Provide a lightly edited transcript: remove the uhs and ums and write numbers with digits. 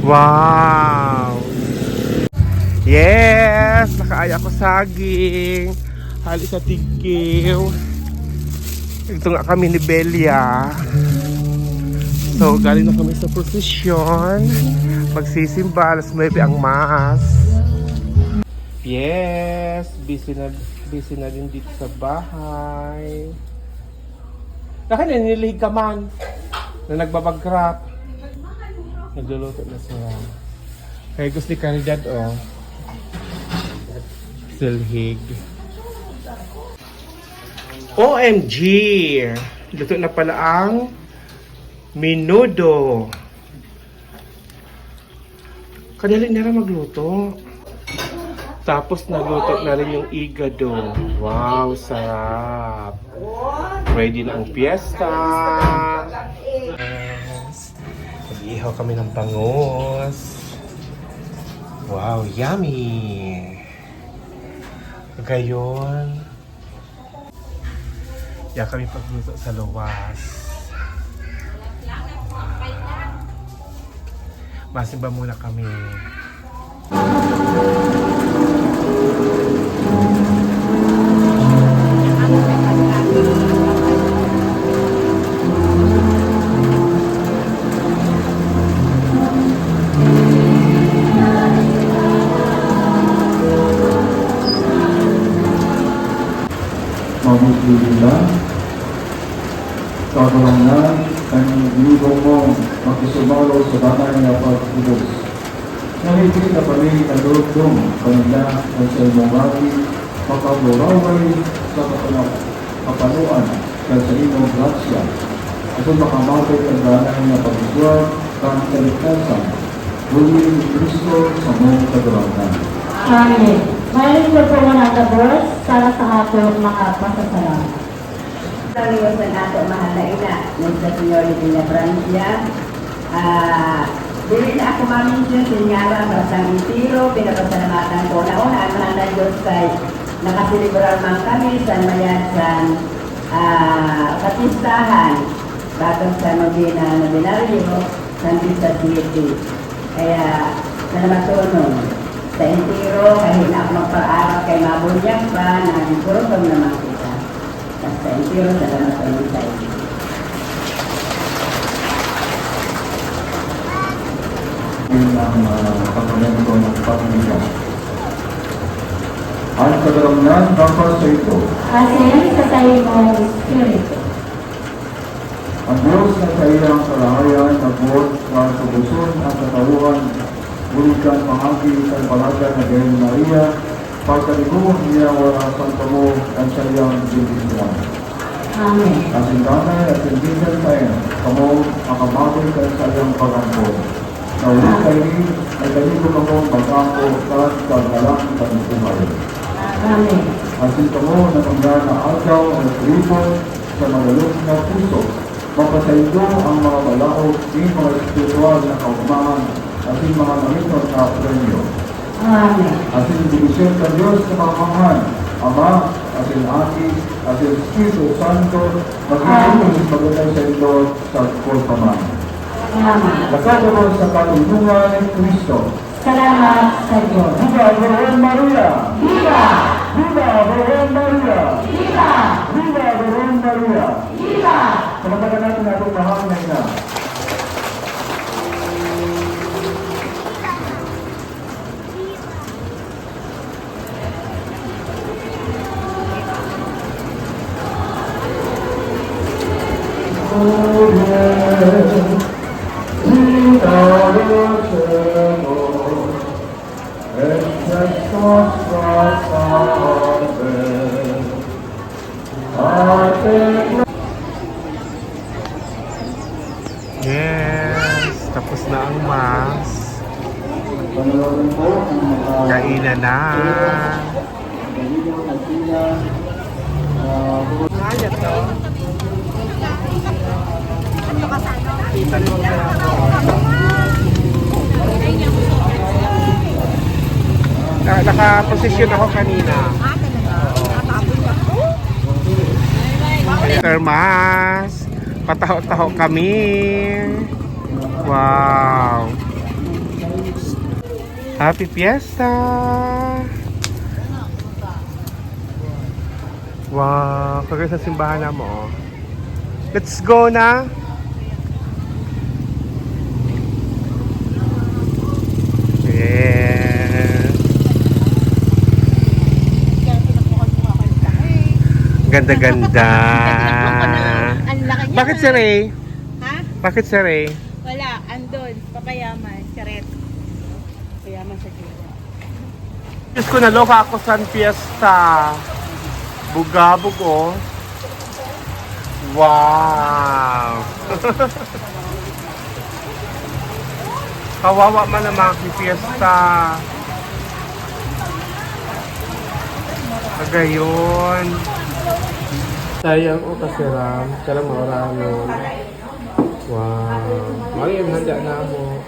Wow! Yes! Nakaaya ko saging. Hali sa tigkiw. Ito nga kami ni Belia. So, galing na kami sa prosesyon. Magsisimba, alas 9 ang mass. Yes! Busy na din dito sa bahay. Nakaninilig ka man na nagbabag-crap. Nagluluto na siya. Kaya gusto ni Caridad, oh. Silhig. OMG! Luto na pala ang menudo. Kadali na rin magluto. Tapos naluto na rin yung igado. Wow, sarap. Ready na ang piyesta. Yes. Mag-ihaw kami ng bangus. Wow, yummy. Gayon. Yan kami pagluto sa luwas. Masimba muna kami. Mabubulan, kagulangan, ang libong mong makisumalo sa banay na pag-ubos. Nalipit na kami na lulong kanila at sa imong lagi, makaburaway sa kapanuan at sa imong gratsya. At kung makamapit ang banay na pag-ubos, kang kaligtasan, huli ni Kristo sa mong kagulangan. Amen. Maraming po mga tabos para sa ato makapasasalamat. Taliwasan ato mahal na ina, Nuestra Señora de la Francia. Dili na ako maminsin, sinyara, marasang itiro, pinapasalamatan ko. Nauna, ang mahal na Diyos kay nakasilibral man kami sa mayasan katistahan batang sa Novena Novenario, San Vista City. Kaya, salamatulong. Sa intiro, kahit na ako magpaaral kay mabunyag pa, nagigurotong naman kita. Sa intiro, salamat sa inyo sa inyo. Yun ang pagmamento ng pamilya. Ang kadaramnan dapat sa ito. Asin sa tayo mong Espiritu. Ang Diyos na sa iyang kalahayan na buot na tubuson at katauhan, bulikan pangagi sa palaga na Gayong Maria, pagkaliguan niya wala santa mo ang sa iyang bibigyan. Amen. Asin tanay at sindigan tayo, kamo makamagay ka sa iyang pagampo. Naulit kayo ay kanito kamo magkampo at pagkalang pagkuhay. Amen. Asin kamo na mga naagaw at ripon sa magalong na puso, mapasaido ang mga balaod ng mga espiritual na kaugmahan ating mga namiton na premyo. Amen. Ating divisyon sa Diyos sa pamahan, Ama, ating Aki, ating Espiritu Santo, magiging magandang sa ito sa Kulpaman. Amen. Nagkakaroon sa katulungan ni Kristo. Salamat sa Diyos. Viva Virgen Maria! Viva! Viva Virgen Maria! Viva! Viva Virgen Maria! Viva! Pagkakaroon natin natin mahal na ina. Yes! Tapos na ang mass. Kainan na. Ayat to. Naka-posisyon ako kanina. Termas. Pataho-taho kami. Wow. Happy Fiesta! Wow, kagaya sa simbahan na mo. Let's go na! Yes! Ganda-ganda! Ang laki niya. Bakit si Ray? Ha? Bakit si Ray? Wala, andun. Papayaman. Charet. Papayaman sa Jura. Diyos ko, naloka ako sa fiesta. Bugabog, oh. Wow! Kawawa man ang mga fiesta. Kagayon. Sayang o kasiram. Kala mauranon. Wow. Mali ang handa na mo.